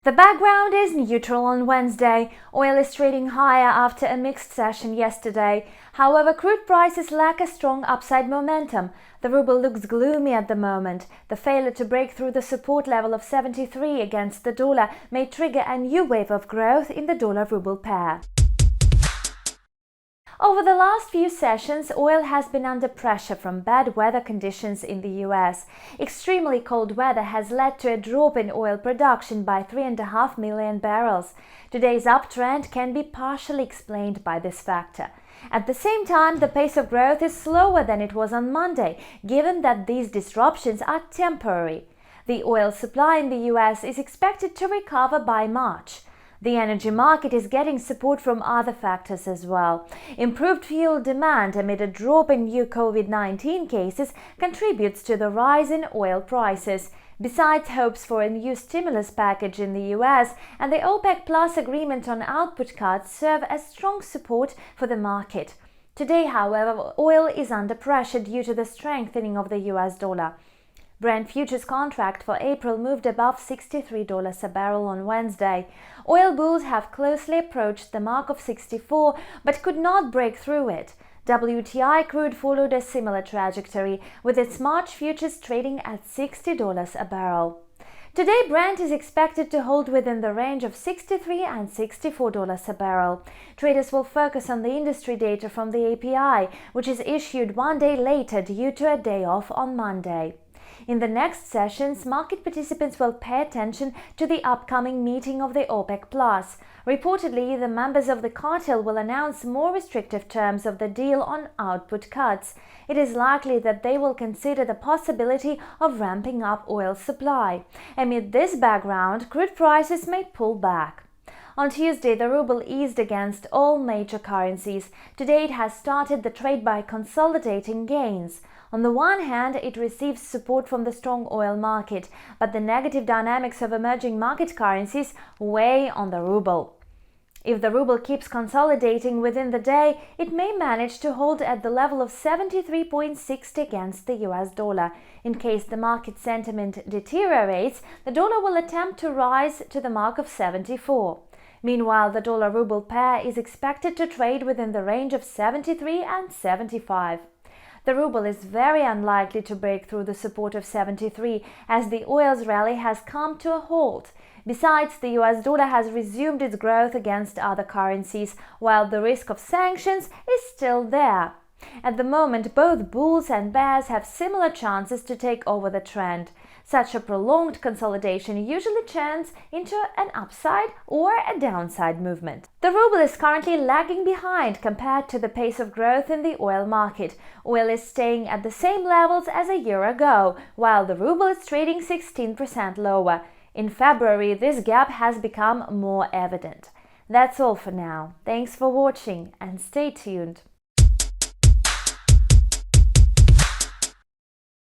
The background is neutral on Wednesday. Oil is trading higher after a mixed session yesterday. However, crude prices lack a strong upside momentum. The ruble looks gloomy at the moment. The failure to break through the support level of 73 against the dollar may trigger a new wave of growth in the dollar-ruble pair. Over the last few sessions, oil has been under pressure from bad weather conditions in the US. Extremely cold weather has led to a drop in oil production by 3.5 million barrels. Today's uptrend can be partially explained by this factor. At the same time, the pace of growth is slower than it was on Monday, given that these disruptions are temporary. The oil supply in the US is expected to recover by March. The energy market is getting support from other factors as well. Improved fuel demand amid a drop in new COVID-19 cases contributes to the rise in oil prices. Besides hopes for a new stimulus package in the US and the OPEC Plus agreement on output cuts serve as strong support for the market. Today, however, oil is under pressure due to the strengthening of the US dollar. Brent futures contract for April moved above $63 a barrel on Wednesday. Oil bulls have closely approached the mark of 64 but could not break through it. WTI crude followed a similar trajectory, with its March futures trading at $60 a barrel. Today, Brent is expected to hold within the range of $63 and $64 a barrel. Traders will focus on the industry data from the API, which is issued one day later due to a day off on Monday. In the next sessions, market participants will pay attention to the upcoming meeting of the OPEC Plus. Reportedly, the members of the cartel will announce more restrictive terms of the deal on output cuts. It is likely that they will consider the possibility of ramping up oil supply. Amid this background, crude prices may pull back. On Tuesday, the ruble eased against all major currencies. Today, it has started the trade by consolidating gains. On the one hand, it receives support from the strong oil market, but the negative dynamics of emerging market currencies weigh on the ruble. If the ruble keeps consolidating within the day, it may manage to hold at the level of 73.60 against the US dollar. In case the market sentiment deteriorates, the dollar will attempt to rise to the mark of 74. Meanwhile, the dollar-ruble pair is expected to trade within the range of 73 and 75. The ruble is very unlikely to break through the support of 73 as the oil's rally has come to a halt. Besides, the US dollar has resumed its growth against other currencies, while the risk of sanctions is still there. At the moment, both bulls and bears have similar chances to take over the trend. Such a prolonged consolidation usually turns into an upside or a downside movement. The ruble is currently lagging behind compared to the pace of growth in the oil market. Oil is staying at the same levels as a year ago, while the ruble is trading 16% lower. In February, this gap has become more evident. That's all for now. Thanks for watching and stay tuned.